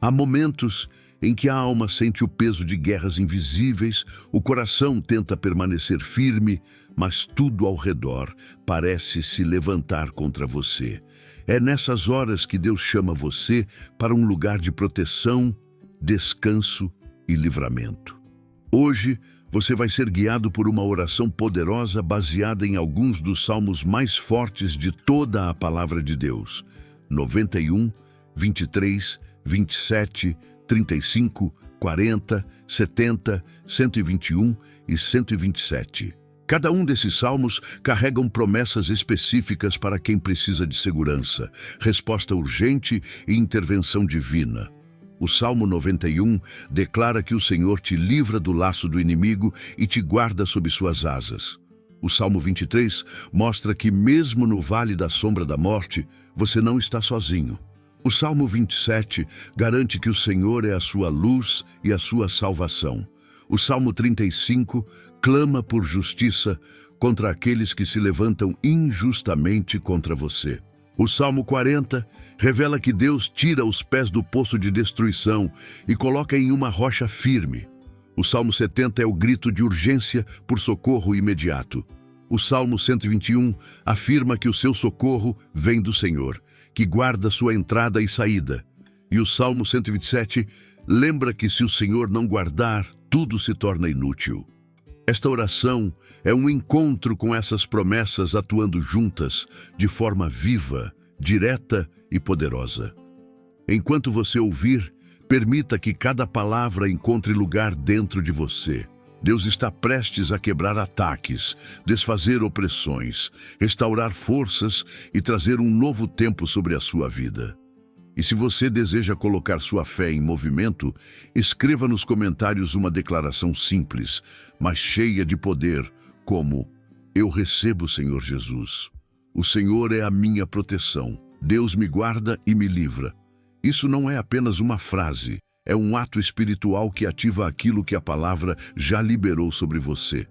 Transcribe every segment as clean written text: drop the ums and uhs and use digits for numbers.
Há momentos em que a alma sente o peso de guerras invisíveis, o coração tenta permanecer firme, mas tudo ao redor parece se levantar contra você. É nessas horas que Deus chama você para um lugar de proteção, descanso e livramento. Hoje, você vai ser guiado por uma oração poderosa baseada em alguns dos salmos mais fortes de toda a palavra de Deus. 91, 23, 27, 35, 40, 70, 121 e 127. Cada um desses salmos carregam promessas específicas para quem precisa de segurança, resposta urgente e intervenção divina. O Salmo 91 declara que o Senhor te livra do laço do inimigo e te guarda sob suas asas. O Salmo 23 mostra que mesmo no vale da sombra da morte, você não está sozinho. O Salmo 27 garante que o Senhor é a sua luz e a sua salvação. O Salmo 35 clama por justiça contra aqueles que se levantam injustamente contra você. O Salmo 40 revela que Deus tira os pés do poço de destruição e coloca em uma rocha firme. O Salmo 70 é o grito de urgência por socorro imediato. O Salmo 121 afirma que o seu socorro vem do Senhor, que guarda sua entrada e saída. E o Salmo 127 lembra que se o Senhor não guardar, tudo se torna inútil. Esta oração é um encontro com essas promessas atuando juntas, de forma viva, direta e poderosa. Enquanto você ouvir, permita que cada palavra encontre lugar dentro de você. Deus está prestes a quebrar ataques, desfazer opressões, restaurar forças e trazer um novo tempo sobre a sua vida. E se você deseja colocar sua fé em movimento, escreva nos comentários uma declaração simples, mas cheia de poder, como: Eu recebo, Senhor Jesus. O Senhor é a minha proteção. Deus me guarda e me livra. Isso não é apenas uma frase, é um ato espiritual que ativa aquilo que a palavra já liberou sobre você.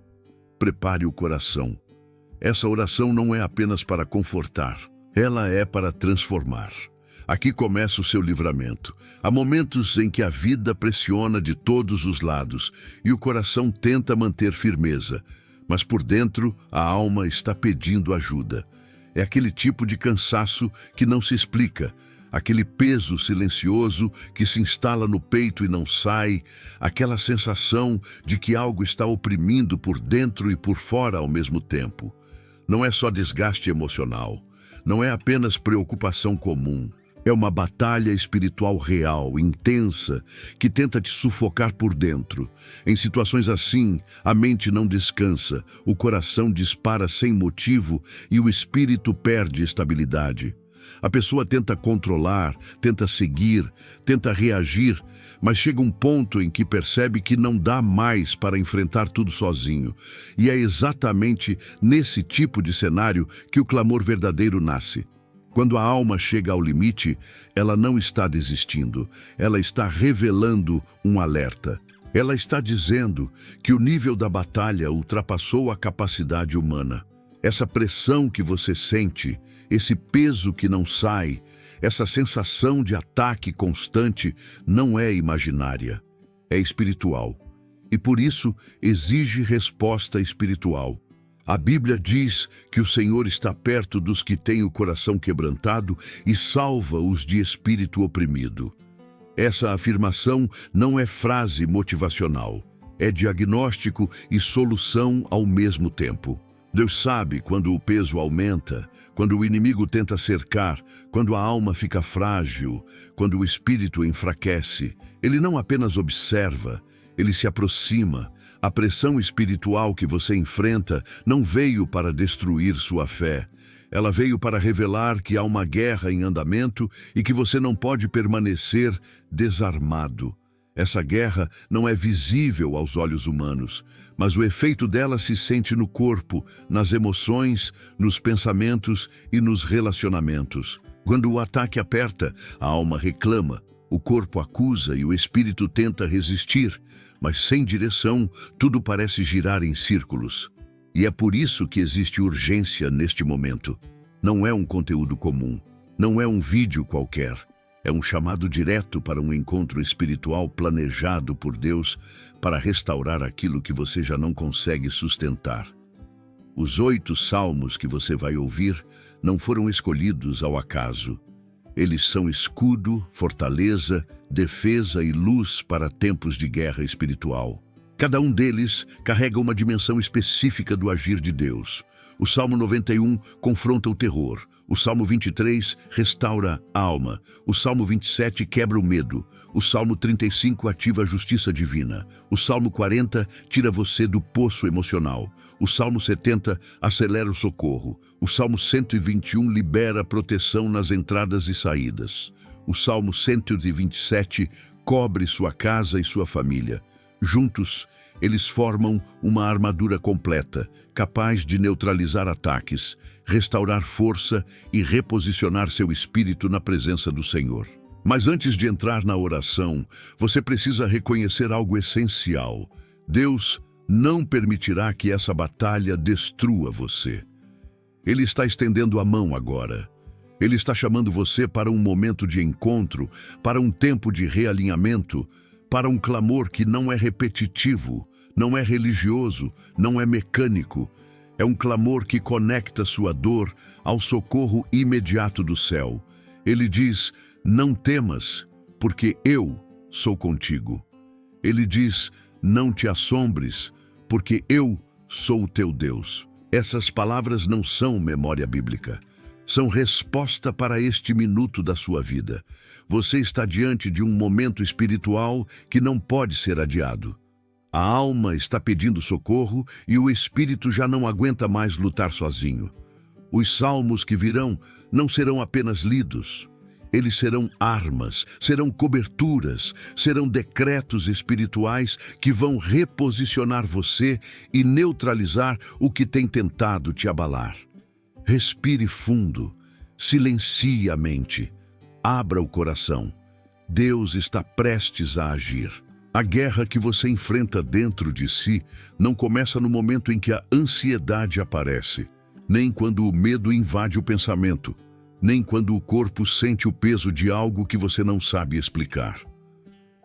Prepare o coração. Essa oração não é apenas para confortar, ela é para transformar. Aqui começa o seu livramento. Há momentos em que a vida pressiona de todos os lados e o coração tenta manter firmeza, mas por dentro a alma está pedindo ajuda. É aquele tipo de cansaço que não se explica, aquele peso silencioso que se instala no peito e não sai, aquela sensação de que algo está oprimindo por dentro e por fora ao mesmo tempo. Não é só desgaste emocional, não é apenas preocupação comum. É uma batalha espiritual real, intensa, que tenta te sufocar por dentro. Em situações assim, a mente não descansa, o coração dispara sem motivo e o espírito perde estabilidade. A pessoa tenta controlar, tenta seguir, tenta reagir, mas chega um ponto em que percebe que não dá mais para enfrentar tudo sozinho. E é exatamente nesse tipo de cenário que o clamor verdadeiro nasce. Quando a alma chega ao limite, ela não está desistindo, ela está revelando um alerta. Ela está dizendo que o nível da batalha ultrapassou a capacidade humana. Essa pressão que você sente, esse peso que não sai, essa sensação de ataque constante não é imaginária, é espiritual. E por isso exige resposta espiritual. A Bíblia diz que o Senhor está perto dos que têm o coração quebrantado e salva os de espírito oprimido. Essa afirmação não é frase motivacional, é diagnóstico e solução ao mesmo tempo. Deus sabe quando o peso aumenta, quando o inimigo tenta cercar, quando a alma fica frágil, quando o espírito enfraquece. Ele não apenas observa, ele se aproxima. A pressão espiritual que você enfrenta não veio para destruir sua fé. Ela veio para revelar que há uma guerra em andamento e que você não pode permanecer desarmado. Essa guerra não é visível aos olhos humanos, mas o efeito dela se sente no corpo, nas emoções, nos pensamentos e nos relacionamentos. Quando o ataque aperta, a alma reclama, o corpo acusa e o espírito tenta resistir, mas sem direção, tudo parece girar em círculos. E é por isso que existe urgência neste momento. Não é um conteúdo comum, não é um vídeo qualquer. É um chamado direto para um encontro espiritual planejado por Deus para restaurar aquilo que você já não consegue sustentar. Os 8 salmos que você vai ouvir não foram escolhidos ao acaso. Eles são escudo, fortaleza, defesa e luz para tempos de guerra espiritual. Cada um deles carrega uma dimensão específica do agir de Deus. O Salmo 91 confronta o terror. O Salmo 23 restaura a alma. O Salmo 27 quebra o medo. O Salmo 35 ativa a justiça divina. O Salmo 40 tira você do poço emocional. O Salmo 70 acelera o socorro. O Salmo 121 libera proteção nas entradas e saídas. O Salmo 127 cobre sua casa e sua família. Juntos, eles formam uma armadura completa, capaz de neutralizar ataques, restaurar força e reposicionar seu espírito na presença do Senhor. Mas antes de entrar na oração, você precisa reconhecer algo essencial. Deus não permitirá que essa batalha destrua você. Ele está estendendo a mão agora. Ele está chamando você para um momento de encontro, para um tempo de realinhamento, para um clamor que não é repetitivo, não é religioso, não é mecânico. É um clamor que conecta sua dor ao socorro imediato do céu. Ele diz: não temas, porque eu sou contigo. Ele diz: não te assombres, porque eu sou o teu Deus. Essas palavras não são memória bíblica. São resposta para este minuto da sua vida. Você está diante de um momento espiritual que não pode ser adiado. A alma está pedindo socorro e o espírito já não aguenta mais lutar sozinho. Os salmos que virão não serão apenas lidos. Eles serão armas, serão coberturas, serão decretos espirituais que vão reposicionar você e neutralizar o que tem tentado te abalar. Respire fundo, silencie a mente, abra o coração. Deus está prestes a agir. A guerra que você enfrenta dentro de si não começa no momento em que a ansiedade aparece, nem quando o medo invade o pensamento, nem quando o corpo sente o peso de algo que você não sabe explicar.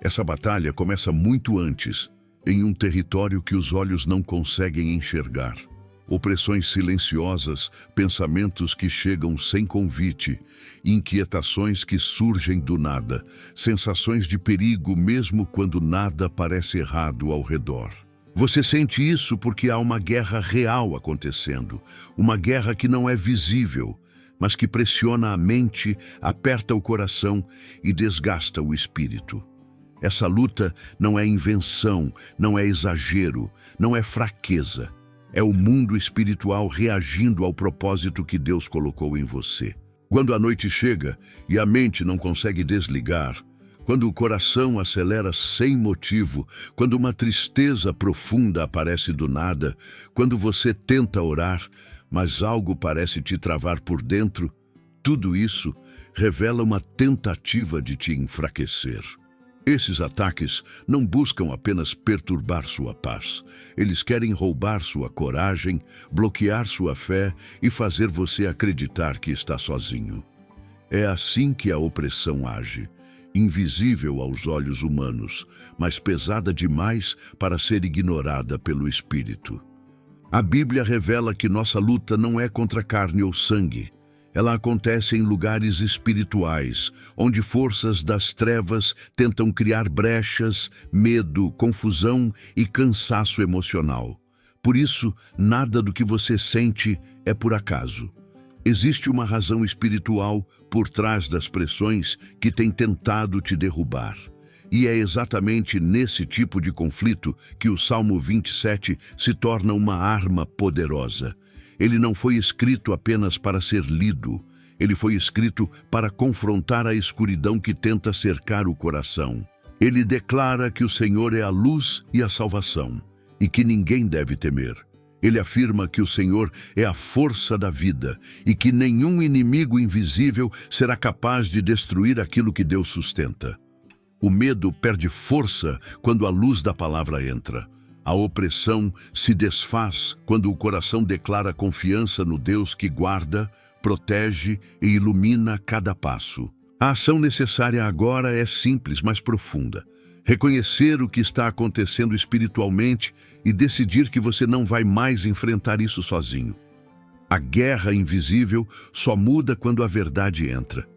Essa batalha começa muito antes, em um território que os olhos não conseguem enxergar. Opressões silenciosas, pensamentos que chegam sem convite, inquietações que surgem do nada, sensações de perigo mesmo quando nada parece errado ao redor. Você sente isso porque há uma guerra real acontecendo, uma guerra que não é visível, mas que pressiona a mente, aperta o coração e desgasta o espírito. Essa luta não é invenção, não é exagero, não é fraqueza. É o mundo espiritual reagindo ao propósito que Deus colocou em você. Quando a noite chega e a mente não consegue desligar, quando o coração acelera sem motivo, quando uma tristeza profunda aparece do nada, quando você tenta orar, mas algo parece te travar por dentro, tudo isso revela uma tentativa de te enfraquecer. Esses ataques não buscam apenas perturbar sua paz. Eles querem roubar sua coragem, bloquear sua fé e fazer você acreditar que está sozinho. É assim que a opressão age, invisível aos olhos humanos, mas pesada demais para ser ignorada pelo espírito. A Bíblia revela que nossa luta não é contra carne ou sangue. Ela acontece em lugares espirituais, onde forças das trevas tentam criar brechas, medo, confusão e cansaço emocional. Por isso, nada do que você sente é por acaso. Existe uma razão espiritual por trás das pressões que tem tentado te derrubar. E é exatamente nesse tipo de conflito que o Salmo 27 se torna uma arma poderosa. Ele não foi escrito apenas para ser lido. Ele foi escrito para confrontar a escuridão que tenta cercar o coração. Ele declara que o Senhor é a luz e a salvação, e que ninguém deve temer. Ele afirma que o Senhor é a força da vida, e que nenhum inimigo invisível será capaz de destruir aquilo que Deus sustenta. O medo perde força quando a luz da palavra entra. A opressão se desfaz quando o coração declara confiança no Deus que guarda, protege e ilumina cada passo. A ação necessária agora é simples, mas profunda. Reconhecer o que está acontecendo espiritualmente e decidir que você não vai mais enfrentar isso sozinho. A guerra invisível só muda quando a verdade entra.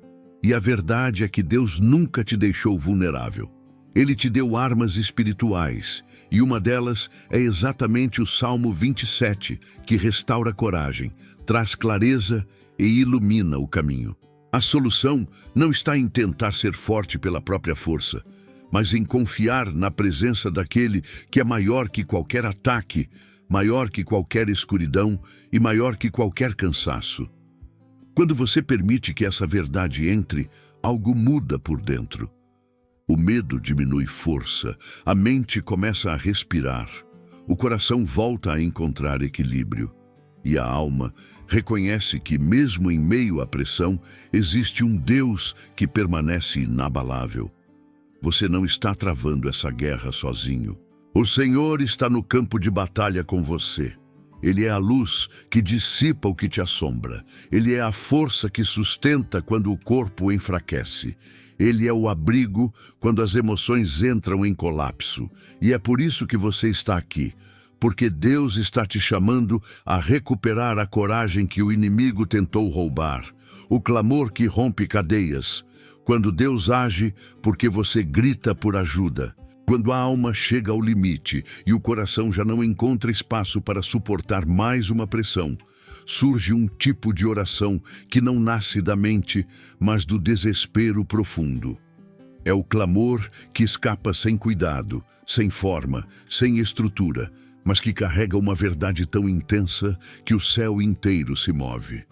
E a verdade é que Deus nunca te deixou vulnerável. Ele te deu armas espirituais, e uma delas é exatamente o Salmo 27, que restaura a coragem, traz clareza e ilumina o caminho. A solução não está em tentar ser forte pela própria força, mas em confiar na presença daquele que é maior que qualquer ataque, maior que qualquer escuridão e maior que qualquer cansaço. Quando você permite que essa verdade entre, algo muda por dentro. O medo diminui força, a mente começa a respirar, o coração volta a encontrar equilíbrio e a alma reconhece que, mesmo em meio à pressão, existe um Deus que permanece inabalável. Você não está travando essa guerra sozinho. O Senhor está no campo de batalha com você. Ele é a luz que dissipa o que te assombra. Ele é a força que sustenta quando o corpo enfraquece. Ele é o abrigo quando as emoções entram em colapso. E é por isso que você está aqui. Porque Deus está te chamando a recuperar a coragem que o inimigo tentou roubar. O clamor que rompe cadeias. Quando Deus age, porque você grita por ajuda. Quando a alma chega ao limite e o coração já não encontra espaço para suportar mais uma pressão, surge um tipo de oração que não nasce da mente, mas do desespero profundo. É o clamor que escapa sem cuidado, sem forma, sem estrutura, mas que carrega uma verdade tão intensa que o céu inteiro se move.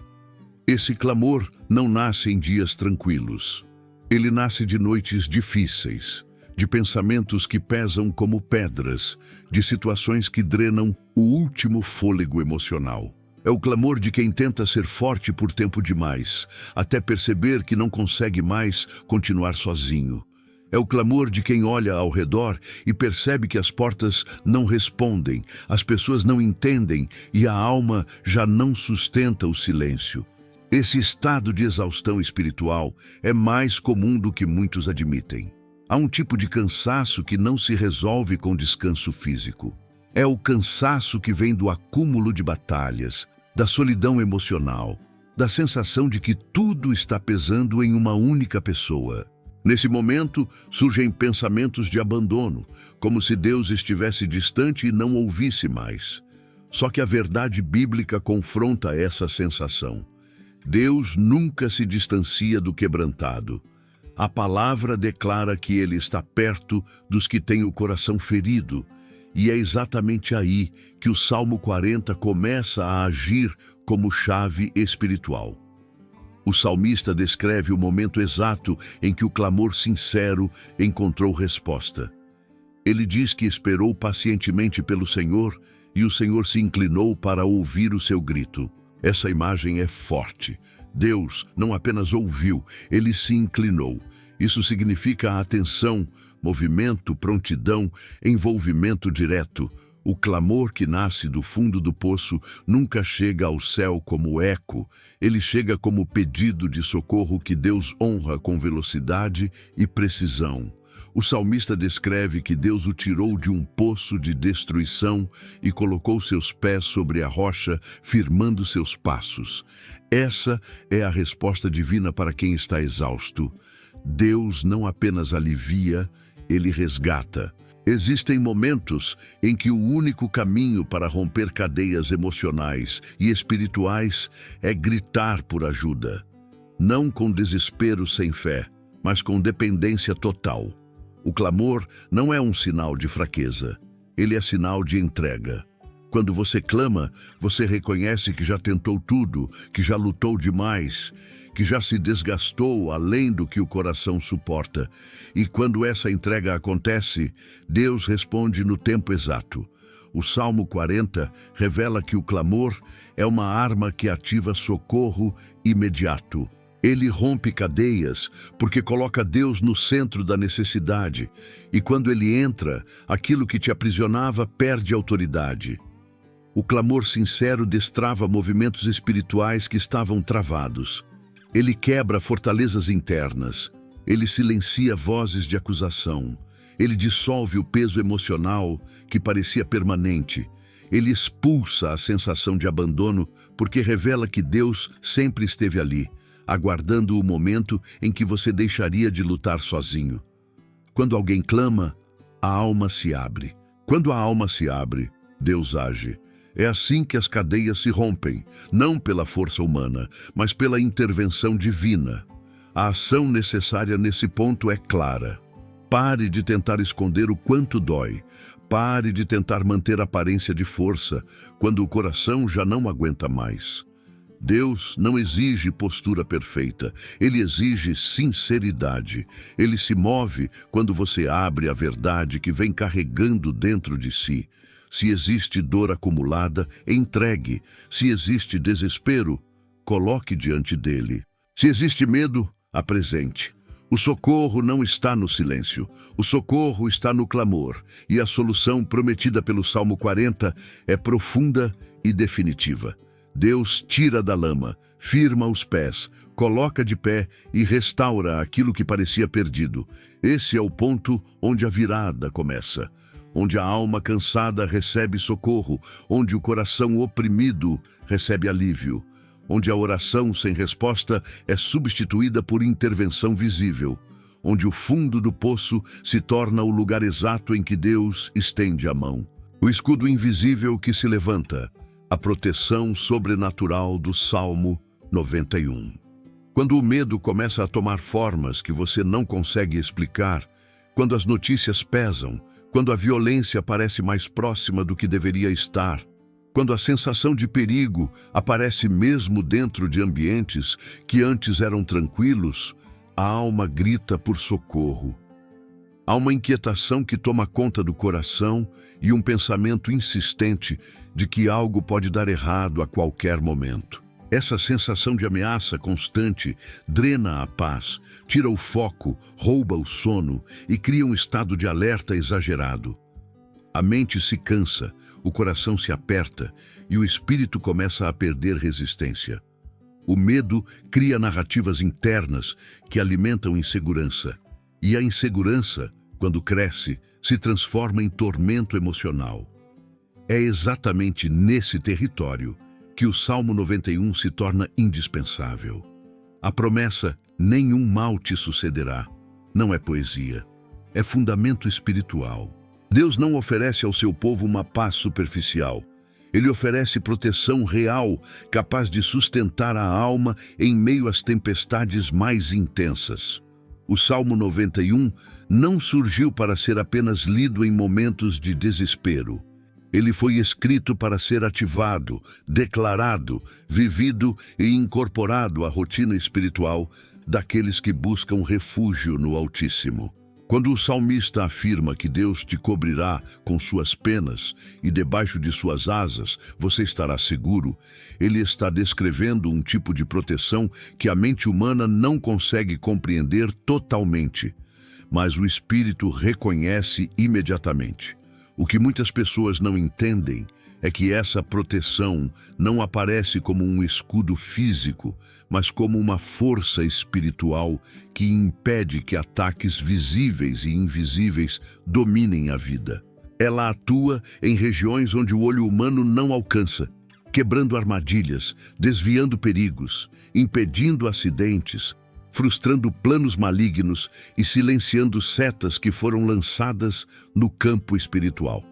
Esse clamor não nasce em dias tranquilos. Ele nasce de noites difíceis, de pensamentos que pesam como pedras, de situações que drenam o último fôlego emocional. É o clamor de quem tenta ser forte por tempo demais, até perceber que não consegue mais continuar sozinho. É o clamor de quem olha ao redor e percebe que as portas não respondem, as pessoas não entendem e a alma já não sustenta o silêncio. Esse estado de exaustão espiritual é mais comum do que muitos admitem. Há um tipo de cansaço que não se resolve com descanso físico. É o cansaço que vem do acúmulo de batalhas, da solidão emocional, da sensação de que tudo está pesando em uma única pessoa. Nesse momento, surgem pensamentos de abandono, como se Deus estivesse distante e não ouvisse mais. Só que a verdade bíblica confronta essa sensação. Deus nunca se distancia do quebrantado. A palavra declara que Ele está perto dos que têm o coração ferido, e é exatamente aí que o Salmo 40 começa a agir como chave espiritual. O salmista descreve o momento exato em que o clamor sincero encontrou resposta. Ele diz que esperou pacientemente pelo Senhor e o Senhor se inclinou para ouvir o seu grito. Essa imagem é forte. Deus não apenas ouviu, Ele se inclinou. Isso significa atenção, movimento, prontidão, envolvimento direto. O clamor que nasce do fundo do poço nunca chega ao céu como eco. Ele chega como pedido de socorro que Deus honra com velocidade e precisão. O salmista descreve que Deus o tirou de um poço de destruição e colocou seus pés sobre a rocha, firmando seus passos. Essa é a resposta divina para quem está exausto. Deus não apenas alivia, Ele resgata. Existem momentos em que o único caminho para romper cadeias emocionais e espirituais é gritar por ajuda. Não com desespero sem fé, mas com dependência total. O clamor não é um sinal de fraqueza, ele é sinal de entrega. Quando você clama, você reconhece que já tentou tudo, que já lutou demais, que já se desgastou além do que o coração suporta. E quando essa entrega acontece, Deus responde no tempo exato. O Salmo 40 revela que o clamor é uma arma que ativa socorro imediato. Ele rompe cadeias porque coloca Deus no centro da necessidade. E quando ele entra, aquilo que te aprisionava perde autoridade. O clamor sincero destrava movimentos espirituais que estavam travados. Ele quebra fortalezas internas. Ele silencia vozes de acusação. Ele dissolve o peso emocional que parecia permanente. Ele expulsa a sensação de abandono porque revela que Deus sempre esteve ali, aguardando o momento em que você deixaria de lutar sozinho. Quando alguém clama, a alma se abre. Quando a alma se abre, Deus age. É assim que as cadeias se rompem, não pela força humana, mas pela intervenção divina. A ação necessária nesse ponto é clara. Pare de tentar esconder o quanto dói. Pare de tentar manter a aparência de força, quando o coração já não aguenta mais. Deus não exige postura perfeita, Ele exige sinceridade. Ele se move quando você abre a verdade que vem carregando dentro de si. Se existe dor acumulada, entregue. Se existe desespero, coloque diante dele. Se existe medo, apresente. O socorro não está no silêncio. O socorro está no clamor. E a solução prometida pelo Salmo 40 é profunda e definitiva. Deus tira da lama, firma os pés, coloca de pé e restaura aquilo que parecia perdido. Esse é o ponto onde a virada começa. Onde a alma cansada recebe socorro, onde o coração oprimido recebe alívio, onde a oração sem resposta é substituída por intervenção visível, onde o fundo do poço se torna o lugar exato em que Deus estende a mão. O escudo invisível que se levanta, a proteção sobrenatural do Salmo 91. Quando o medo começa a tomar formas que você não consegue explicar, quando as notícias pesam, quando a violência parece mais próxima do que deveria estar, quando a sensação de perigo aparece mesmo dentro de ambientes que antes eram tranquilos, a alma grita por socorro. Há uma inquietação que toma conta do coração e um pensamento insistente de que algo pode dar errado a qualquer momento. Essa sensação de ameaça constante drena a paz, tira o foco, rouba o sono e cria um estado de alerta exagerado. A mente se cansa, o coração se aperta e o espírito começa a perder resistência. O medo cria narrativas internas que alimentam insegurança. E a insegurança, quando cresce, se transforma em tormento emocional. É exatamente nesse território que o Salmo 91 se torna indispensável. A promessa, nenhum mal te sucederá, não é poesia, é fundamento espiritual. Deus não oferece ao seu povo uma paz superficial. Ele oferece proteção real, capaz de sustentar a alma em meio às tempestades mais intensas. O Salmo 91 não surgiu para ser apenas lido em momentos de desespero. Ele foi escrito para ser ativado, declarado, vivido e incorporado à rotina espiritual daqueles que buscam refúgio no Altíssimo. Quando o salmista afirma que Deus te cobrirá com suas penas e debaixo de suas asas você estará seguro, ele está descrevendo um tipo de proteção que a mente humana não consegue compreender totalmente, mas o espírito reconhece imediatamente. O que muitas pessoas não entendem é que essa proteção não aparece como um escudo físico, mas como uma força espiritual que impede que ataques visíveis e invisíveis dominem a vida. Ela atua em regiões onde o olho humano não alcança, quebrando armadilhas, desviando perigos, impedindo acidentes, frustrando planos malignos e silenciando setas que foram lançadas no campo espiritual.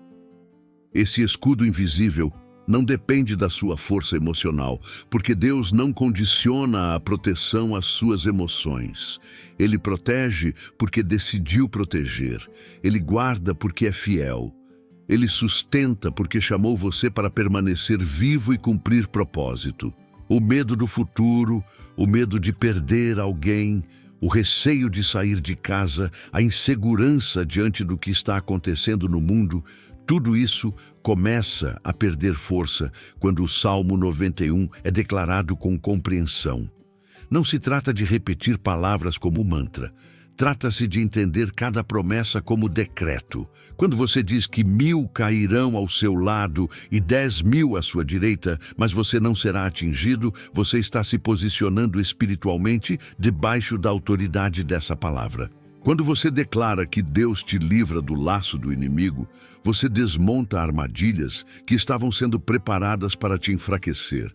Esse escudo invisível não depende da sua força emocional, porque Deus não condiciona a proteção às suas emoções. Ele protege porque decidiu proteger. Ele guarda porque é fiel. Ele sustenta porque chamou você para permanecer vivo e cumprir propósito. O medo do futuro, o medo de perder alguém, o receio de sair de casa, a insegurança diante do que está acontecendo no mundo, tudo isso começa a perder força quando o Salmo 91 é declarado com compreensão. Não se trata de repetir palavras como mantra. Trata-se de entender cada promessa como decreto. Quando você diz que 1000 cairão ao seu lado e 10.000 à sua direita, mas você não será atingido, você está se posicionando espiritualmente debaixo da autoridade dessa palavra. Quando você declara que Deus te livra do laço do inimigo, você desmonta armadilhas que estavam sendo preparadas para te enfraquecer.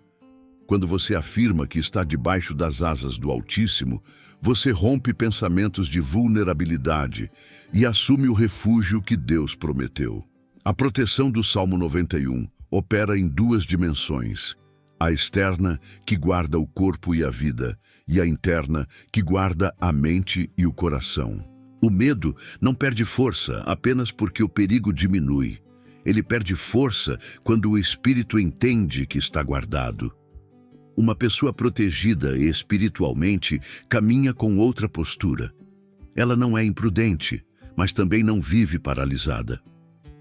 Quando você afirma que está debaixo das asas do Altíssimo, você rompe pensamentos de vulnerabilidade e assume o refúgio que Deus prometeu. A proteção do Salmo 91 opera em duas dimensões: a externa, que guarda o corpo e a vida, e a interna, que guarda a mente e o coração. O medo não perde força apenas porque o perigo diminui. Ele perde força quando o espírito entende que está guardado. Uma pessoa protegida espiritualmente caminha com outra postura. Ela não é imprudente, mas também não vive paralisada.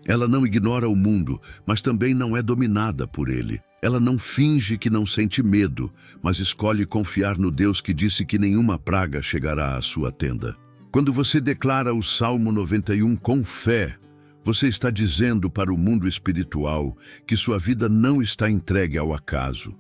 Ela não ignora o mundo, mas também não é dominada por ele. Ela não finge que não sente medo, mas escolhe confiar no Deus que disse que nenhuma praga chegará à sua tenda. Quando você declara o Salmo 91 com fé, você está dizendo para o mundo espiritual que sua vida não está entregue ao acaso.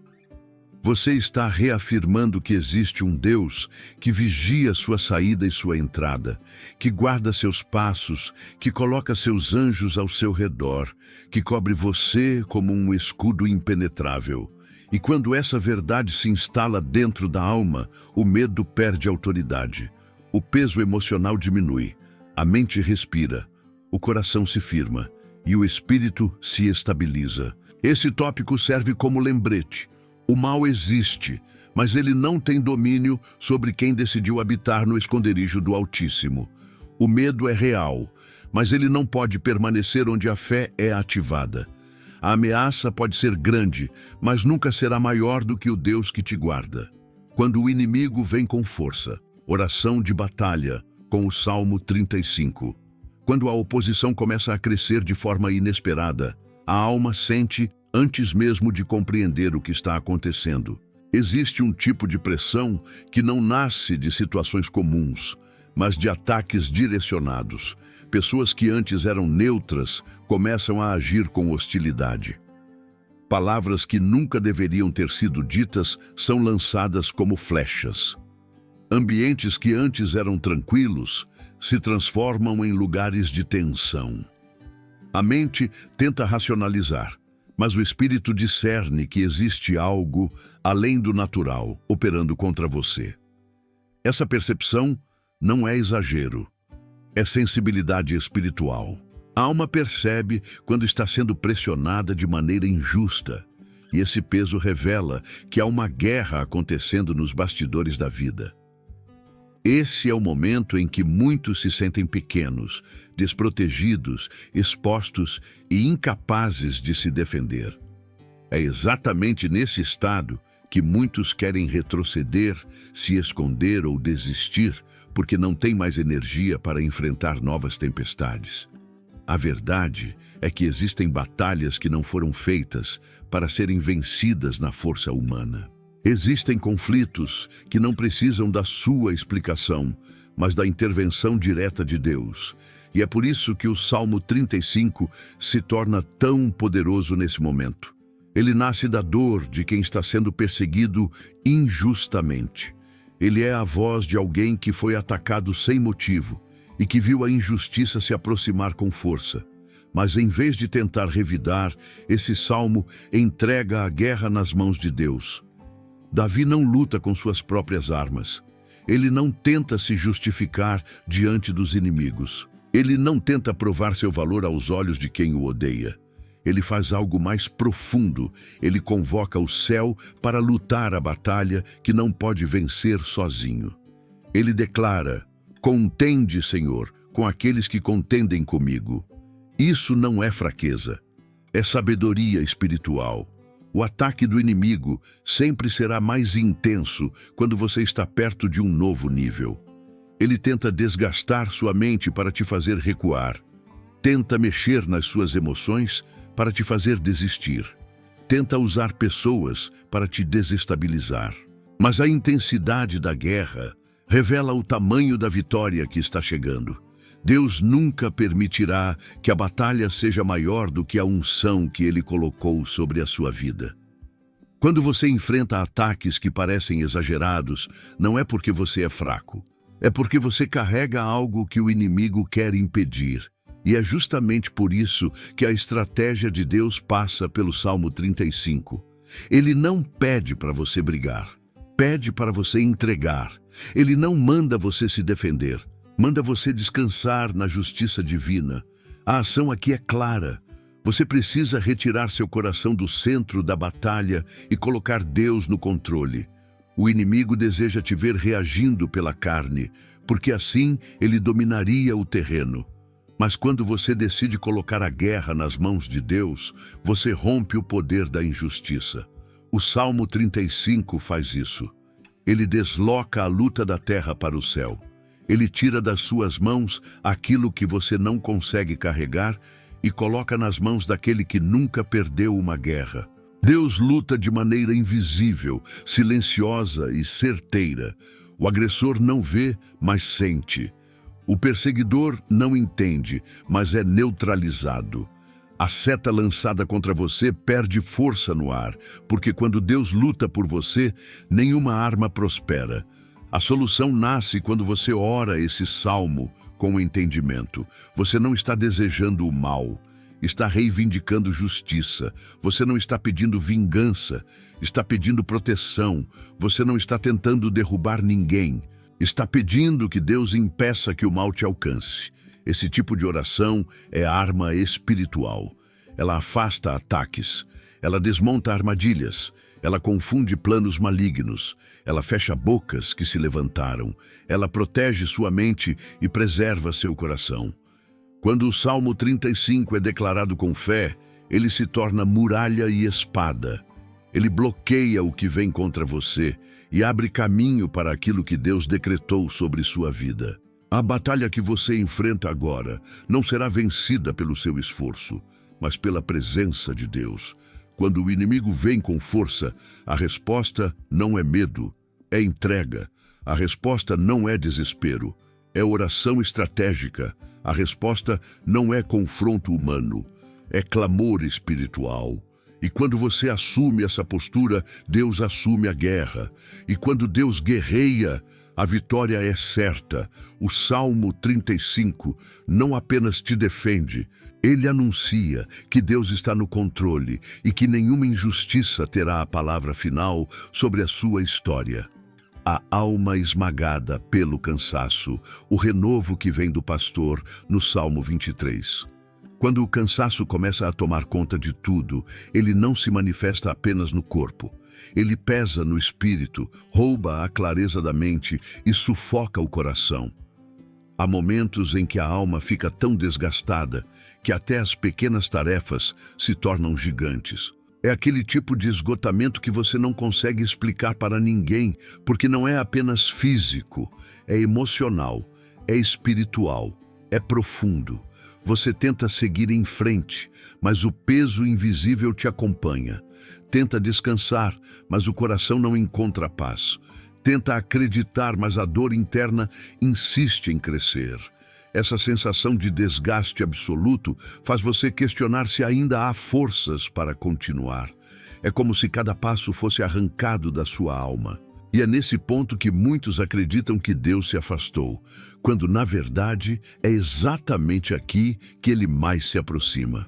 Você está reafirmando que existe um Deus que vigia sua saída e sua entrada, que guarda seus passos, que coloca seus anjos ao seu redor, que cobre você como um escudo impenetrável. E quando essa verdade se instala dentro da alma, o medo perde autoridade, o peso emocional diminui, a mente respira, o coração se firma e o espírito se estabiliza. Esse tópico serve como lembrete. O mal existe, mas ele não tem domínio sobre quem decidiu habitar no esconderijo do Altíssimo. O medo é real, mas ele não pode permanecer onde a fé é ativada. A ameaça pode ser grande, mas nunca será maior do que o Deus que te guarda. Quando o inimigo vem com força, oração de batalha, com o Salmo 35. Quando a oposição começa a crescer de forma inesperada, a alma sente antes mesmo de compreender o que está acontecendo. Existe um tipo de pressão que não nasce de situações comuns, mas de ataques direcionados. Pessoas que antes eram neutras começam a agir com hostilidade. Palavras que nunca deveriam ter sido ditas são lançadas como flechas. Ambientes que antes eram tranquilos se transformam em lugares de tensão. A mente tenta racionalizar, mas o espírito discerne que existe algo além do natural operando contra você. Essa percepção não é exagero, é sensibilidade espiritual. A alma percebe quando está sendo pressionada de maneira injusta, e esse peso revela que há uma guerra acontecendo nos bastidores da vida. Esse é o momento em que muitos se sentem pequenos, desprotegidos, expostos e incapazes de se defender. É exatamente nesse estado que muitos querem retroceder, se esconder ou desistir, porque não têm mais energia para enfrentar novas tempestades. A verdade é que existem batalhas que não foram feitas para serem vencidas na força humana. Existem conflitos que não precisam da sua explicação, mas da intervenção direta de Deus. E é por isso que o Salmo 35 se torna tão poderoso nesse momento. Ele nasce da dor de quem está sendo perseguido injustamente. Ele é a voz de alguém que foi atacado sem motivo e que viu a injustiça se aproximar com força. Mas em vez de tentar revidar, esse salmo entrega a guerra nas mãos de Deus. Davi não luta com suas próprias armas. Ele não tenta se justificar diante dos inimigos. Ele não tenta provar seu valor aos olhos de quem o odeia. Ele faz algo mais profundo. Ele convoca o céu para lutar a batalha que não pode vencer sozinho. Ele declara: "Contende, Senhor, com aqueles que contendem comigo." Isso não é fraqueza, é sabedoria espiritual. O ataque do inimigo sempre será mais intenso quando você está perto de um novo nível. Ele tenta desgastar sua mente para te fazer recuar. Tenta mexer nas suas emoções para te fazer desistir. Tenta usar pessoas para te desestabilizar. Mas a intensidade da guerra Revela o tamanho da vitória que está chegando. Deus nunca permitirá que a batalha seja maior do que a unção que Ele colocou sobre a sua vida. Quando você enfrenta ataques que parecem exagerados, não é porque você é fraco. É porque você carrega algo que o inimigo quer impedir. E é justamente por isso que a estratégia de Deus passa pelo Salmo 35. Ele não pede para você brigar, pede para você entregar. Ele não manda você se defender, manda você descansar na justiça divina. A ação aqui é clara. Você precisa retirar seu coração do centro da batalha e colocar Deus no controle. O inimigo deseja te ver reagindo pela carne, porque assim ele dominaria o terreno. Mas quando você decide colocar a guerra nas mãos de Deus, você rompe o poder da injustiça. O Salmo 35 faz isso. Ele desloca a luta da terra para o céu. Ele tira das suas mãos aquilo que você não consegue carregar e coloca nas mãos daquele que nunca perdeu uma guerra. Deus luta de maneira invisível, silenciosa e certeira. O agressor não vê, mas sente. O perseguidor não entende, mas é neutralizado. A seta lançada contra você perde força no ar, porque quando Deus luta por você, nenhuma arma prospera. A solução nasce quando você ora esse salmo com entendimento. Você não está desejando o mal, está reivindicando justiça. Você não está pedindo vingança, está pedindo proteção. Você não está tentando derrubar ninguém, está pedindo que Deus impeça que o mal te alcance. Esse tipo de oração é arma espiritual. Ela afasta ataques, ela desmonta armadilhas, ela confunde planos malignos, ela fecha bocas que se levantaram, ela protege sua mente e preserva seu coração. Quando o Salmo 35 é declarado com fé, ele se torna muralha e espada. Ele bloqueia o que vem contra você e abre caminho para aquilo que Deus decretou sobre sua vida. A batalha que você enfrenta agora não será vencida pelo seu esforço, mas pela presença de Deus. Quando o inimigo vem com força, a resposta não é medo, é entrega. A resposta não é desespero, é oração estratégica. A resposta não é confronto humano, é clamor espiritual. E quando você assume essa postura, Deus assume a guerra. E quando Deus guerreia, a vitória é certa. O Salmo 35 não apenas te defende, ele anuncia que Deus está no controle e que nenhuma injustiça terá a palavra final sobre a sua história. A alma esmagada pelo cansaço, o renovo que vem do pastor no Salmo 23. Quando o cansaço começa a tomar conta de tudo, ele não se manifesta apenas no corpo. Ele pesa no espírito, rouba a clareza da mente e sufoca o coração. Há momentos em que a alma fica tão desgastada que até as pequenas tarefas se tornam gigantes. É aquele tipo de esgotamento que você não consegue explicar para ninguém, porque não é apenas físico, é emocional, é espiritual, é profundo. Você tenta seguir em frente, mas o peso invisível te acompanha. Tenta descansar, mas o coração não encontra paz. Tenta acreditar, mas a dor interna insiste em crescer. Essa sensação de desgaste absoluto faz você questionar se ainda há forças para continuar. É como se cada passo fosse arrancado da sua alma. E é nesse ponto que muitos acreditam que Deus se afastou, quando na verdade é exatamente aqui que ele mais se aproxima.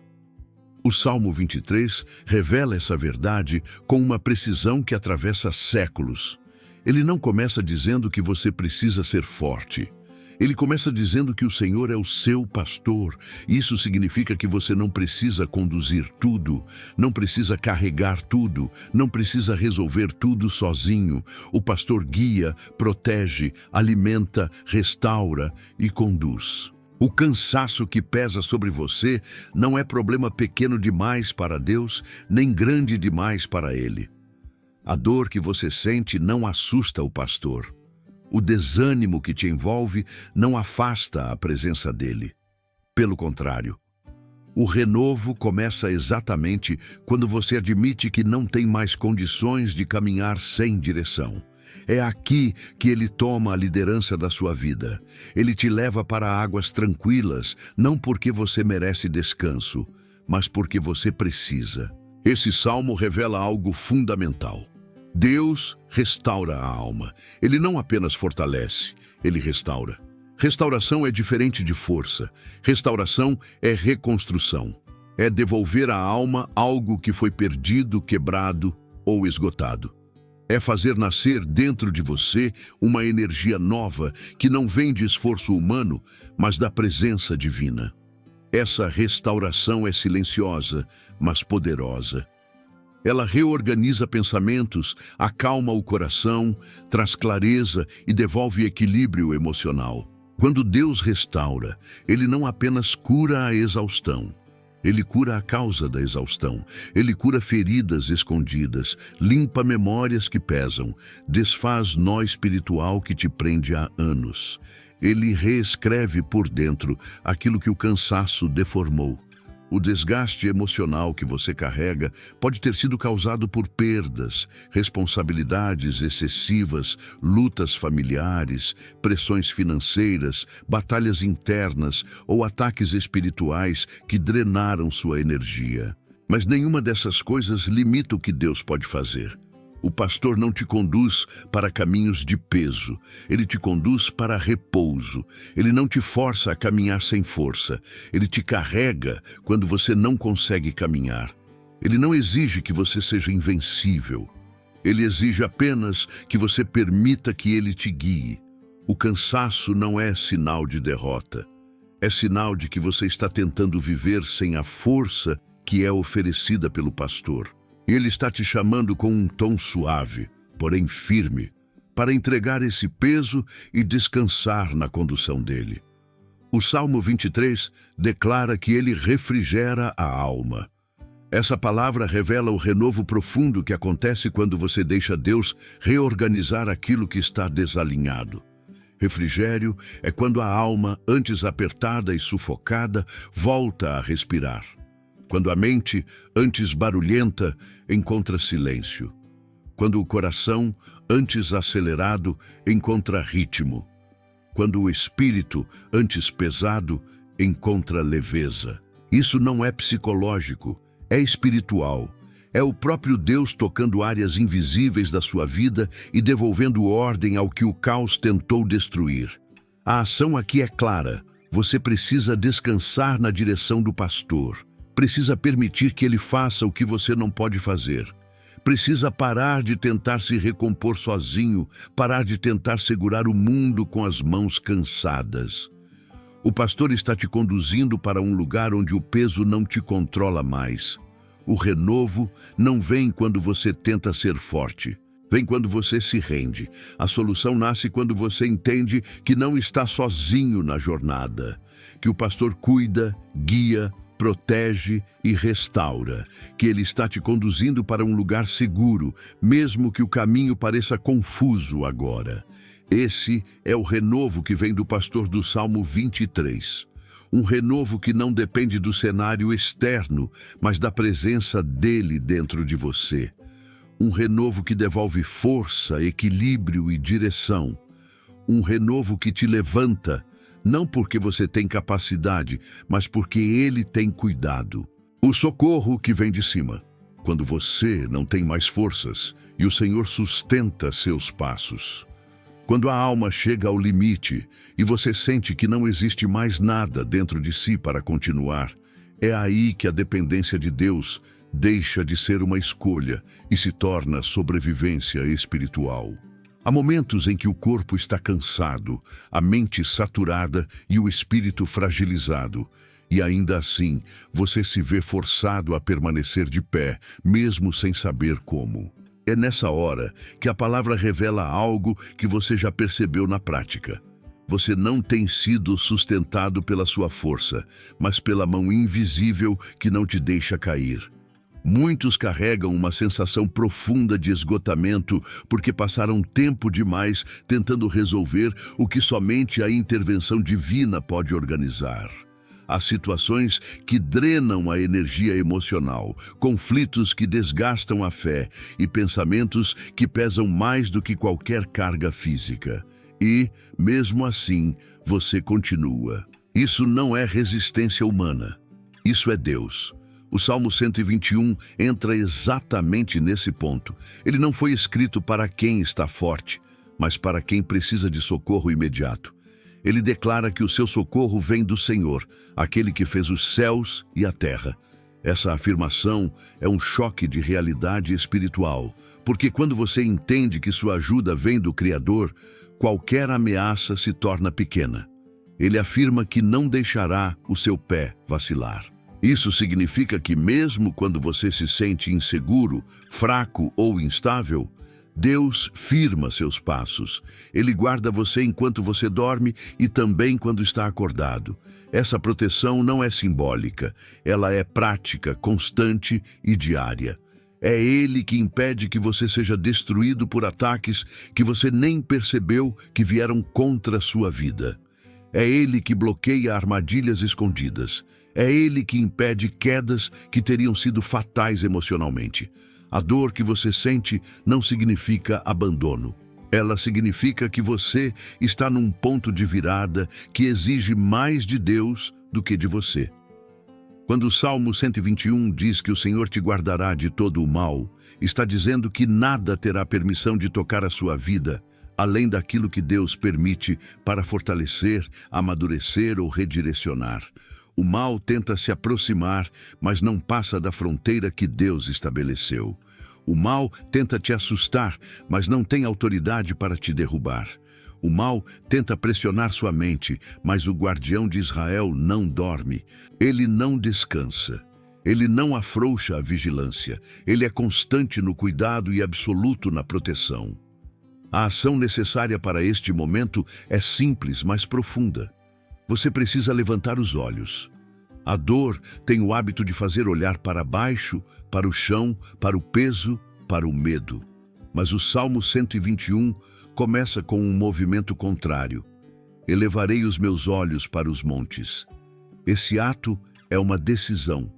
O Salmo 23 revela essa verdade com uma precisão que atravessa séculos. Ele não começa dizendo que você precisa ser forte. Ele começa dizendo que o Senhor é o seu pastor. Isso significa que você não precisa conduzir tudo, não precisa carregar tudo, não precisa resolver tudo sozinho. O pastor guia, protege, alimenta, restaura e conduz. O cansaço que pesa sobre você não é problema pequeno demais para Deus, nem grande demais para Ele. A dor que você sente não assusta o pastor. O desânimo que te envolve não afasta a presença dele. Pelo contrário, o renovo começa exatamente quando você admite que não tem mais condições de caminhar sem direção. É aqui que ele toma a liderança da sua vida. Ele te leva para águas tranquilas, não porque você merece descanso, mas porque você precisa. Esse salmo revela algo fundamental. Deus restaura a alma. Ele não apenas fortalece, ele restaura. Restauração é diferente de força. Restauração é reconstrução. É devolver à alma algo que foi perdido, quebrado ou esgotado. É fazer nascer dentro de você uma energia nova que não vem de esforço humano, mas da presença divina. Essa restauração é silenciosa, mas poderosa. Ela reorganiza pensamentos, acalma o coração, traz clareza e devolve equilíbrio emocional. Quando Deus restaura, Ele não apenas cura a exaustão. Ele cura a causa da exaustão. Ele cura feridas escondidas, limpa memórias que pesam, desfaz nó espiritual que te prende há anos. Ele reescreve por dentro aquilo que o cansaço deformou. O desgaste emocional que você carrega pode ter sido causado por perdas, responsabilidades excessivas, lutas familiares, pressões financeiras, batalhas internas ou ataques espirituais que drenaram sua energia. Mas nenhuma dessas coisas limita o que Deus pode fazer. O pastor não te conduz para caminhos de peso, ele te conduz para repouso. Ele não te força a caminhar sem força, ele te carrega quando você não consegue caminhar. Ele não exige que você seja invencível, ele exige apenas que você permita que ele te guie. O cansaço não é sinal de derrota, é sinal de que você está tentando viver sem a força que é oferecida pelo pastor. Ele está te chamando com um tom suave, porém firme, para entregar esse peso e descansar na condução dele. O Salmo 23 declara que ele refrigera a alma. Essa palavra revela o renovo profundo que acontece quando você deixa Deus reorganizar aquilo que está desalinhado. Refrigério é quando a alma, antes apertada e sufocada, volta a respirar. Quando a mente, antes barulhenta, encontra silêncio. Quando o coração, antes acelerado, encontra ritmo. Quando o espírito, antes pesado, encontra leveza. Isso não é psicológico, é espiritual. É o próprio Deus tocando áreas invisíveis da sua vida e devolvendo ordem ao que o caos tentou destruir. A ação aqui é clara. Você precisa descansar na direção do pastor. Precisa permitir que ele faça o que você não pode fazer. Precisa parar de tentar se recompor sozinho, parar de tentar segurar o mundo com as mãos cansadas. O pastor está te conduzindo para um lugar onde o peso não te controla mais. O renovo não vem quando você tenta ser forte. Vem quando você se rende. A solução nasce quando você entende que não está sozinho na jornada, que o pastor cuida, guia, protege e restaura, que ele está te conduzindo para um lugar seguro, mesmo que o caminho pareça confuso agora. Esse é o renovo que vem do pastor do Salmo 23. Um renovo que não depende do cenário externo, mas da presença dele dentro de você. Um renovo que devolve força, equilíbrio e direção. Um renovo que te levanta, não porque você tem capacidade, mas porque ele tem cuidado. O socorro que vem de cima, quando você não tem mais forças e o Senhor sustenta seus passos. Quando a alma chega ao limite e você sente que não existe mais nada dentro de si para continuar, é aí que a dependência de Deus deixa de ser uma escolha e se torna sobrevivência espiritual. Há momentos em que o corpo está cansado, a mente saturada e o espírito fragilizado. E ainda assim, você se vê forçado a permanecer de pé, mesmo sem saber como. É nessa hora que a palavra revela algo que você já percebeu na prática. Você não tem sido sustentado pela sua força, mas pela mão invisível que não te deixa cair. Muitos carregam uma sensação profunda de esgotamento porque passaram tempo demais tentando resolver o que somente a intervenção divina pode organizar. Há situações que drenam a energia emocional, conflitos que desgastam a fé e pensamentos que pesam mais do que qualquer carga física. E, mesmo assim, você continua. Isso não é resistência humana. Isso é Deus. O Salmo 121 entra exatamente nesse ponto. Ele não foi escrito para quem está forte, mas para quem precisa de socorro imediato. Ele declara que o seu socorro vem do Senhor, aquele que fez os céus e a terra. Essa afirmação é um choque de realidade espiritual, porque quando você entende que sua ajuda vem do Criador, qualquer ameaça se torna pequena. Ele afirma que não deixará o seu pé vacilar. Isso significa que mesmo quando você se sente inseguro, fraco ou instável, Deus firma seus passos. Ele guarda você enquanto você dorme e também quando está acordado. Essa proteção não é simbólica, ela é prática, constante e diária. É Ele que impede que você seja destruído por ataques que você nem percebeu que vieram contra a sua vida. É Ele que bloqueia armadilhas escondidas. É Ele que impede quedas que teriam sido fatais emocionalmente. A dor que você sente não significa abandono. Ela significa que você está num ponto de virada que exige mais de Deus do que de você. Quando o Salmo 121 diz que o Senhor te guardará de todo o mal, está dizendo que nada terá permissão de tocar a sua vida, além daquilo que Deus permite para fortalecer, amadurecer ou redirecionar. O mal tenta se aproximar, mas não passa da fronteira que Deus estabeleceu. O mal tenta te assustar, mas não tem autoridade para te derrubar. O mal tenta pressionar sua mente, mas o guardião de Israel não dorme. Ele não descansa. Ele não afrouxa a vigilância. Ele é constante no cuidado e absoluto na proteção. A ação necessária para este momento é simples, mas profunda. Você precisa levantar os olhos. A dor tem o hábito de fazer olhar para baixo, para o chão, para o peso, para o medo. Mas o Salmo 121 começa com um movimento contrário. Elevarei os meus olhos para os montes. Esse ato é uma decisão.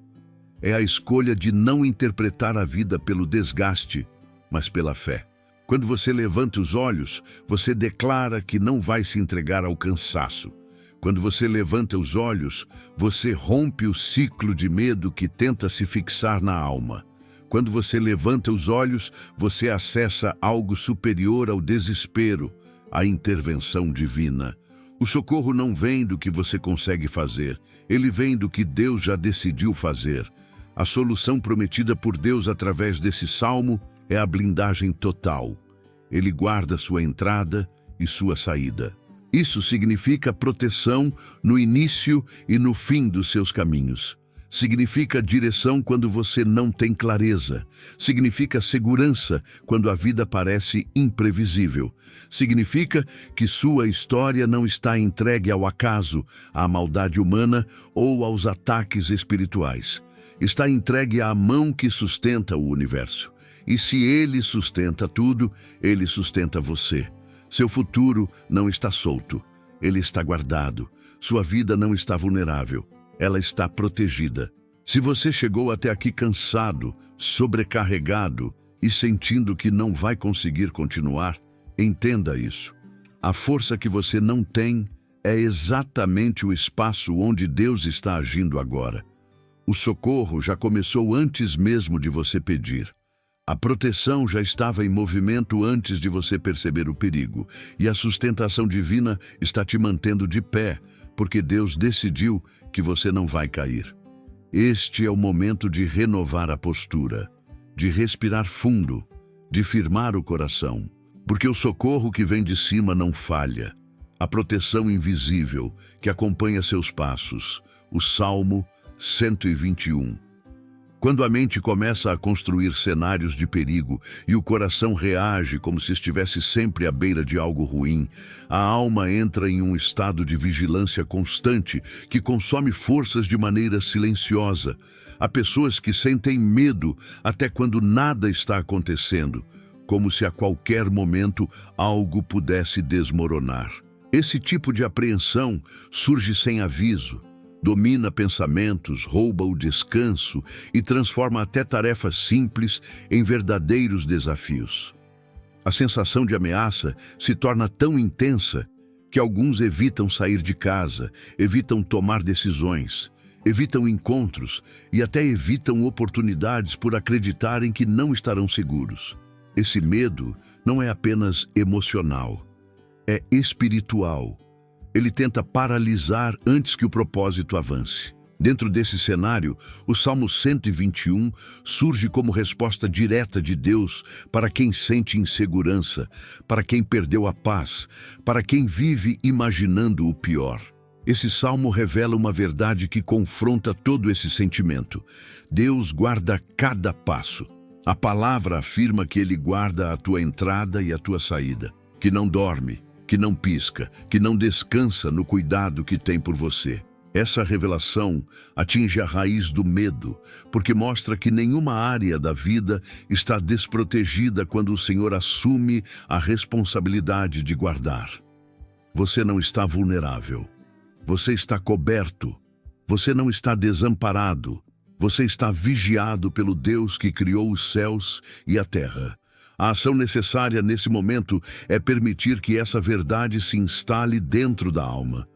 É a escolha de não interpretar a vida pelo desgaste, mas pela fé. Quando você levanta os olhos, você declara que não vai se entregar ao cansaço. Quando você levanta os olhos, você rompe o ciclo de medo que tenta se fixar na alma. Quando você levanta os olhos, você acessa algo superior ao desespero, a intervenção divina. O socorro não vem do que você consegue fazer, ele vem do que Deus já decidiu fazer. A solução prometida por Deus através desse salmo é a blindagem total. Ele guarda sua entrada e sua saída. Isso significa proteção no início e no fim dos seus caminhos. Significa direção quando você não tem clareza. Significa segurança quando a vida parece imprevisível. Significa que sua história não está entregue ao acaso, à maldade humana ou aos ataques espirituais. Está entregue à mão que sustenta o universo. E se Ele sustenta tudo, Ele sustenta você. Seu futuro não está solto, ele está guardado. Sua vida não está vulnerável, ela está protegida. Se você chegou até aqui cansado, sobrecarregado e sentindo que não vai conseguir continuar, entenda isso. A força que você não tem é exatamente o espaço onde Deus está agindo agora. O socorro já começou antes mesmo de você pedir. A proteção já estava em movimento antes de você perceber o perigo, e a sustentação divina está te mantendo de pé, porque Deus decidiu que você não vai cair. Este é o momento de renovar a postura, de respirar fundo, de firmar o coração, porque o socorro que vem de cima não falha. A proteção invisível que acompanha seus passos, o Salmo 121. Quando a mente começa a construir cenários de perigo e o coração reage como se estivesse sempre à beira de algo ruim, a alma entra em um estado de vigilância constante que consome forças de maneira silenciosa. Há pessoas que sentem medo até quando nada está acontecendo, como se a qualquer momento algo pudesse desmoronar. Esse tipo de apreensão surge sem aviso. domina pensamentos, rouba o descanso e transforma até tarefas simples em verdadeiros desafios. A sensação de ameaça se torna tão intensa que alguns evitam sair de casa, evitam tomar decisões, evitam encontros e até evitam oportunidades por acreditarem que não estarão seguros. Esse medo não é apenas emocional, é espiritual. Ele tenta paralisar antes que o propósito avance. Dentro desse cenário, o Salmo 121 surge como resposta direta de Deus para quem sente insegurança, para quem perdeu a paz, para quem vive imaginando o pior. Esse salmo revela uma verdade que confronta todo esse sentimento. Deus guarda cada passo. A palavra afirma que Ele guarda a tua entrada e a tua saída, que não dorme, que não pisca, que não descansa no cuidado que tem por você. Essa revelação atinge a raiz do medo, porque mostra que nenhuma área da vida está desprotegida quando o Senhor assume a responsabilidade de guardar. Você não está vulnerável. Você está coberto. Você não está desamparado. Você está vigiado pelo Deus que criou os céus e a terra. A ação necessária nesse momento é permitir que essa verdade se instale dentro da alma.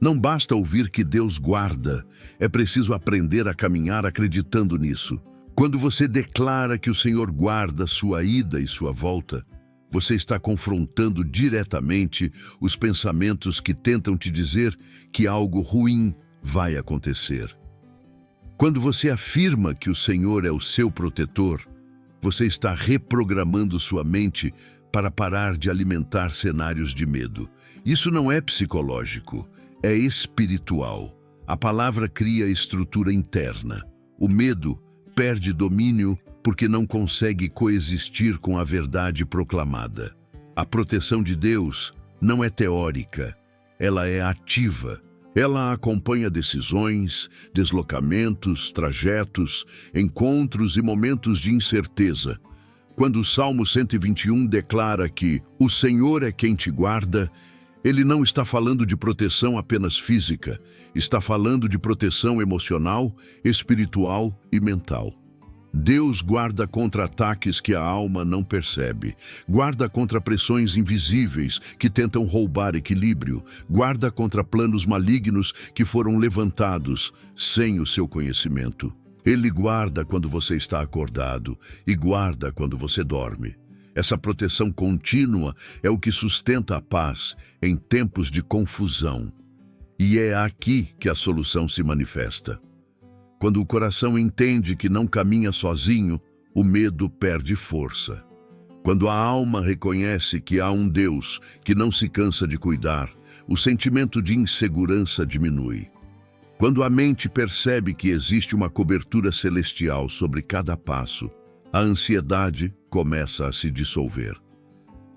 Não basta ouvir que Deus guarda, é preciso aprender a caminhar acreditando nisso. Quando você declara que o Senhor guarda sua ida e sua volta, você está confrontando diretamente os pensamentos que tentam te dizer que algo ruim vai acontecer. Quando você afirma que o Senhor é o seu protetor, você está reprogramando sua mente para parar de alimentar cenários de medo. Isso não é psicológico, é espiritual. A palavra cria estrutura interna. O medo perde domínio porque não consegue coexistir com a verdade proclamada. A proteção de Deus não é teórica, ela é ativa. Ela acompanha decisões, deslocamentos, trajetos, encontros e momentos de incerteza. Quando o Salmo 121 declara que o Senhor é quem te guarda, ele não está falando de proteção apenas física, está falando de proteção emocional, espiritual e mental. Deus guarda contra ataques que a alma não percebe, guarda contra pressões invisíveis que tentam roubar equilíbrio, guarda contra planos malignos que foram levantados sem o seu conhecimento. Ele guarda quando você está acordado e guarda quando você dorme. Essa proteção contínua é o que sustenta a paz em tempos de confusão. E é aqui que a solução se manifesta. Quando o coração entende que não caminha sozinho, o medo perde força. Quando a alma reconhece que há um Deus que não se cansa de cuidar, o sentimento de insegurança diminui. Quando a mente percebe que existe uma cobertura celestial sobre cada passo, a ansiedade começa a se dissolver.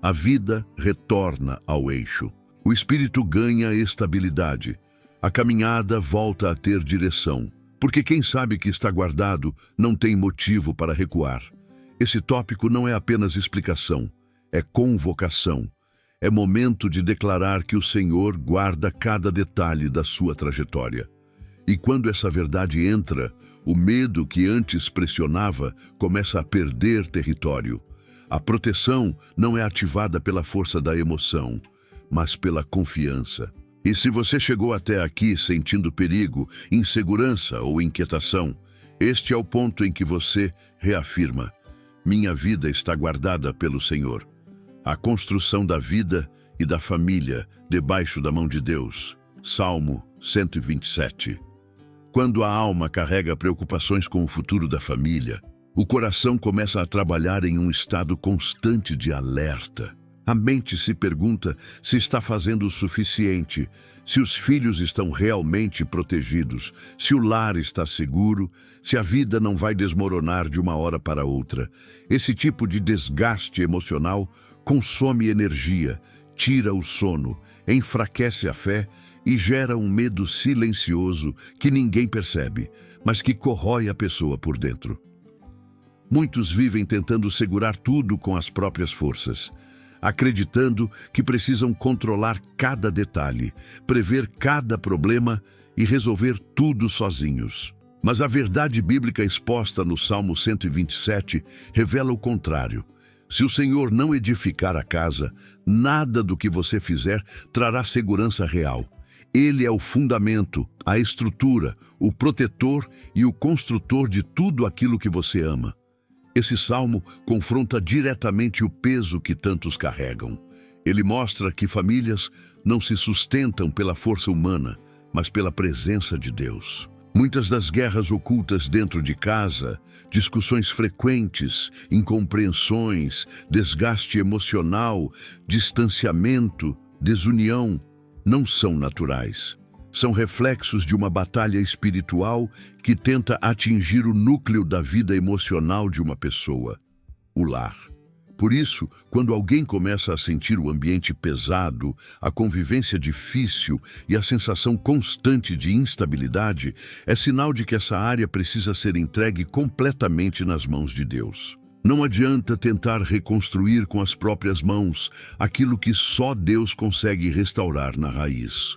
A vida retorna ao eixo. O espírito ganha estabilidade. A caminhada volta a ter direção. Porque quem sabe que está guardado não tem motivo para recuar. Esse tópico não é apenas explicação, é convocação. É momento de declarar que o Senhor guarda cada detalhe da sua trajetória. E quando essa verdade entra, o medo que antes pressionava começa a perder território. A proteção não é ativada pela força da emoção, mas pela confiança. E se você chegou até aqui sentindo perigo, insegurança ou inquietação, este é o ponto em que você reafirma: minha vida está guardada pelo Senhor. A construção da vida e da família debaixo da mão de Deus. Salmo 127. Quando a alma carrega preocupações com o futuro da família, o coração começa a trabalhar em um estado constante de alerta. A mente se pergunta se está fazendo o suficiente, se os filhos estão realmente protegidos, se o lar está seguro, se a vida não vai desmoronar de uma hora para outra. Esse tipo de desgaste emocional consome energia, tira o sono, enfraquece a fé e gera um medo silencioso que ninguém percebe, mas que corrói a pessoa por dentro. Muitos vivem tentando segurar tudo com as próprias forças, acreditando que precisam controlar cada detalhe, prever cada problema e resolver tudo sozinhos. Mas a verdade bíblica exposta no Salmo 127 revela o contrário. Se o Senhor não edificar a casa, nada do que você fizer trará segurança real. Ele é o fundamento, a estrutura, o protetor e o construtor de tudo aquilo que você ama. Esse salmo confronta diretamente o peso que tantos carregam. Ele mostra que famílias não se sustentam pela força humana, mas pela presença de Deus. Muitas das guerras ocultas dentro de casa, discussões frequentes, incompreensões, desgaste emocional, distanciamento, desunião, não são naturais. São reflexos de uma batalha espiritual que tenta atingir o núcleo da vida emocional de uma pessoa, o lar. Por isso, quando alguém começa a sentir o ambiente pesado, a convivência difícil e a sensação constante de instabilidade, é sinal de que essa área precisa ser entregue completamente nas mãos de Deus. Não adianta tentar reconstruir com as próprias mãos aquilo que só Deus consegue restaurar na raiz.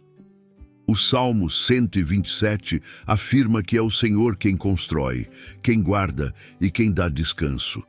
O Salmo 127 afirma que é o Senhor quem constrói, quem guarda e quem dá descanso.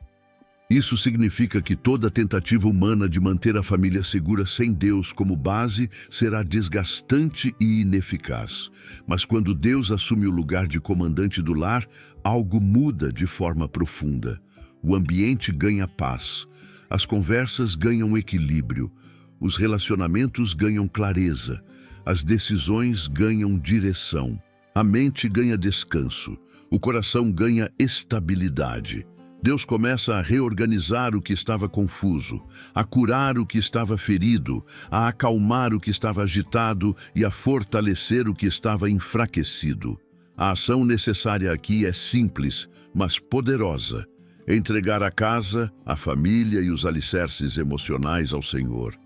Isso significa que toda tentativa humana de manter a família segura sem Deus como base será desgastante e ineficaz. Mas quando Deus assume o lugar de comandante do lar, algo muda de forma profunda. O ambiente ganha paz, as conversas ganham equilíbrio, os relacionamentos ganham clareza, as decisões ganham direção, a mente ganha descanso, o coração ganha estabilidade. Deus começa a reorganizar o que estava confuso, a curar o que estava ferido, a acalmar o que estava agitado e a fortalecer o que estava enfraquecido. A ação necessária aqui é simples, mas poderosa. Entregar a casa, a família e os alicerces emocionais ao Senhor.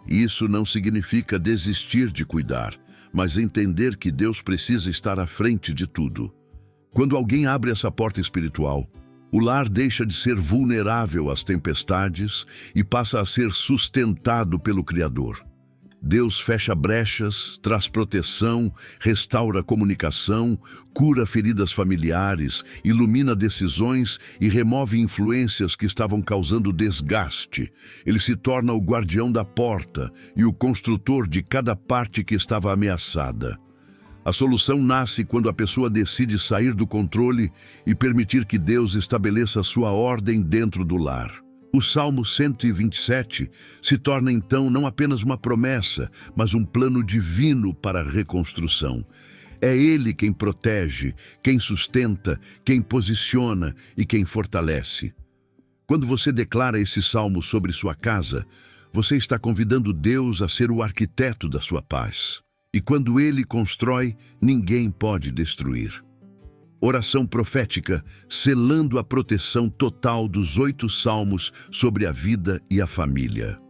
Isso não significa desistir de cuidar, mas entender que Deus precisa estar à frente de tudo. Quando alguém abre essa porta espiritual, o lar deixa de ser vulnerável às tempestades e passa a ser sustentado pelo Criador. Deus fecha brechas, traz proteção, restaura a comunicação, cura feridas familiares, ilumina decisões e remove influências que estavam causando desgaste. Ele se torna o guardião da porta e o construtor de cada parte que estava ameaçada. A solução nasce quando a pessoa decide sair do controle e permitir que Deus estabeleça sua ordem dentro do lar. O Salmo 127 se torna então não apenas uma promessa, mas um plano divino para a reconstrução. É Ele quem protege, quem sustenta, quem posiciona e quem fortalece. Quando você declara esse salmo sobre sua casa, você está convidando Deus a ser o arquiteto da sua paz. E quando Ele constrói, ninguém pode destruir. Oração profética, selando a proteção total dos 8 salmos sobre a vida e a família.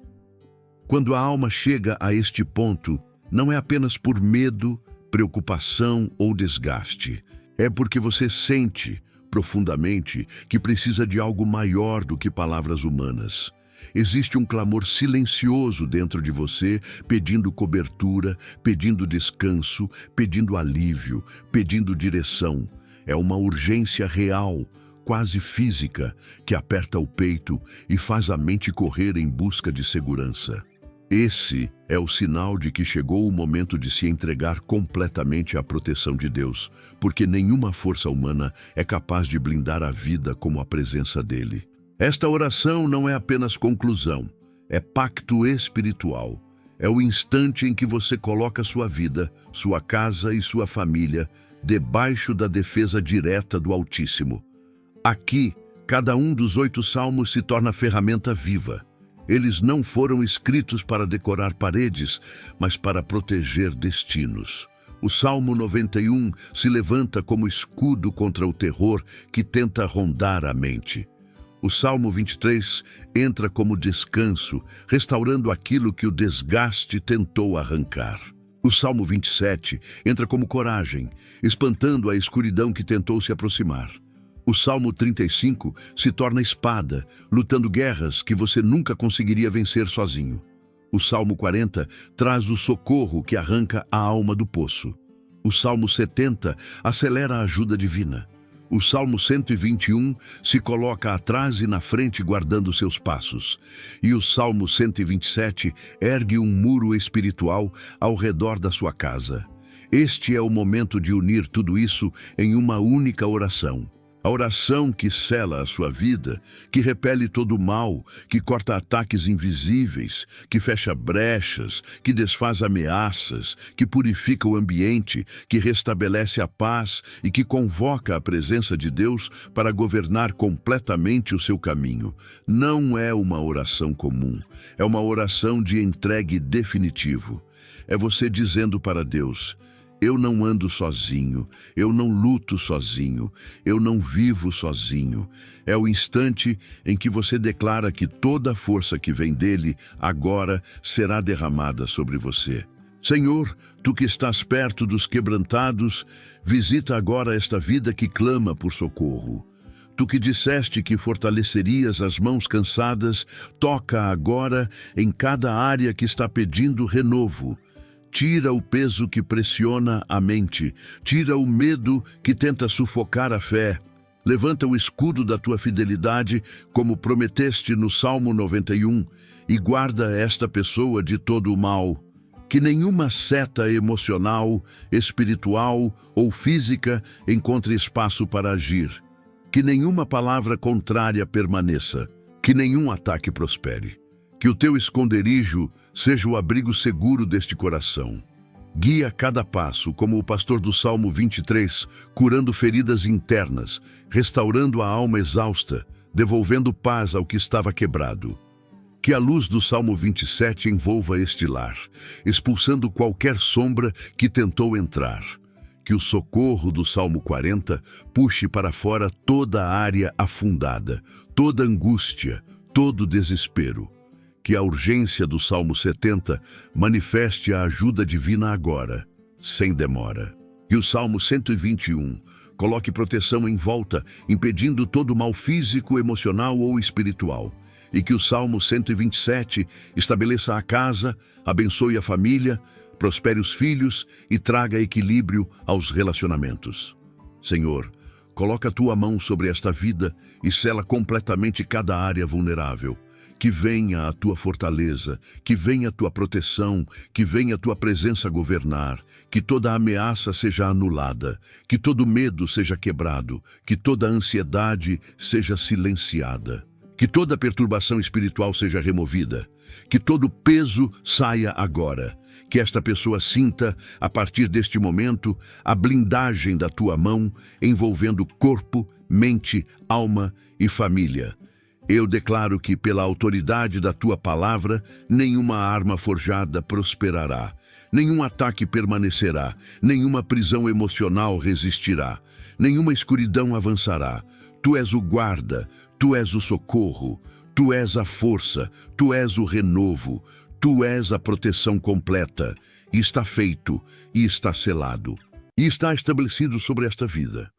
Quando a alma chega a este ponto, não é apenas por medo, preocupação ou desgaste. É porque você sente, profundamente, que precisa de algo maior do que palavras humanas. Existe um clamor silencioso dentro de você, pedindo cobertura, pedindo descanso, pedindo alívio, pedindo direção. É uma urgência real, quase física, que aperta o peito e faz a mente correr em busca de segurança. Esse é o sinal de que chegou o momento de se entregar completamente à proteção de Deus, porque nenhuma força humana é capaz de blindar a vida como a presença dele. Esta oração não é apenas conclusão, é pacto espiritual. É o instante em que você coloca sua vida, sua casa e sua família debaixo da defesa direta do Altíssimo. Aqui, cada um dos 8 salmos se torna ferramenta viva. Eles não foram escritos para decorar paredes, mas para proteger destinos. O Salmo 91 se levanta como escudo contra o terror que tenta rondar a mente. O Salmo 23 entra como descanso, restaurando aquilo que o desgaste tentou arrancar. O Salmo 27 entra como coragem, espantando a escuridão que tentou se aproximar. O Salmo 35 se torna espada, lutando guerras que você nunca conseguiria vencer sozinho. O Salmo 40 traz o socorro que arranca a alma do poço. O Salmo 70 acelera a ajuda divina. O Salmo 121 se coloca atrás e na frente guardando seus passos. E o Salmo 127 ergue um muro espiritual ao redor da sua casa. Este é o momento de unir tudo isso em uma única oração. A oração que sela a sua vida, que repele todo o mal, que corta ataques invisíveis, que fecha brechas, que desfaz ameaças, que purifica o ambiente, que restabelece a paz e que convoca a presença de Deus para governar completamente o seu caminho. Não é uma oração comum, é uma oração de entregue definitivo. É você dizendo para Deus: eu não ando sozinho, eu não luto sozinho, eu não vivo sozinho. É o instante em que você declara que toda a força que vem dele agora será derramada sobre você. Senhor, tu que estás perto dos quebrantados, visita agora esta vida que clama por socorro. Tu que disseste que fortalecerias as mãos cansadas, toca agora em cada área que está pedindo renovo. Tira o peso que pressiona a mente, tira o medo que tenta sufocar a fé. Levanta o escudo da tua fidelidade, como prometeste no Salmo 91, e guarda esta pessoa de todo o mal. Que nenhuma seta emocional, espiritual ou física encontre espaço para agir. Que nenhuma palavra contrária permaneça, que nenhum ataque prospere. Que o teu esconderijo seja o abrigo seguro deste coração. Guia cada passo, como o pastor do Salmo 23, curando feridas internas, restaurando a alma exausta, devolvendo paz ao que estava quebrado. Que a luz do Salmo 27 envolva este lar, expulsando qualquer sombra que tentou entrar. Que o socorro do Salmo 40 puxe para fora toda a área afundada, toda angústia, todo desespero. Que a urgência do Salmo 70 manifeste a ajuda divina agora, sem demora. Que o Salmo 121 coloque proteção em volta, impedindo todo mal físico, emocional ou espiritual. E que o Salmo 127 estabeleça a casa, abençoe a família, prospere os filhos e traga equilíbrio aos relacionamentos. Senhor, coloca a tua mão sobre esta vida e sela completamente cada área vulnerável. Que venha a tua fortaleza, que venha a tua proteção, que venha a tua presença governar, que toda ameaça seja anulada, que todo medo seja quebrado, que toda ansiedade seja silenciada, que toda perturbação espiritual seja removida, que todo peso saia agora, que esta pessoa sinta, a partir deste momento, a blindagem da tua mão envolvendo corpo, mente, alma e família. Eu declaro que, pela autoridade da tua palavra, nenhuma arma forjada prosperará, nenhum ataque permanecerá, nenhuma prisão emocional resistirá, nenhuma escuridão avançará. Tu és o guarda, tu és o socorro, tu és a força, tu és o renovo, tu és a proteção completa. E está feito, e está selado, e está estabelecido sobre esta vida.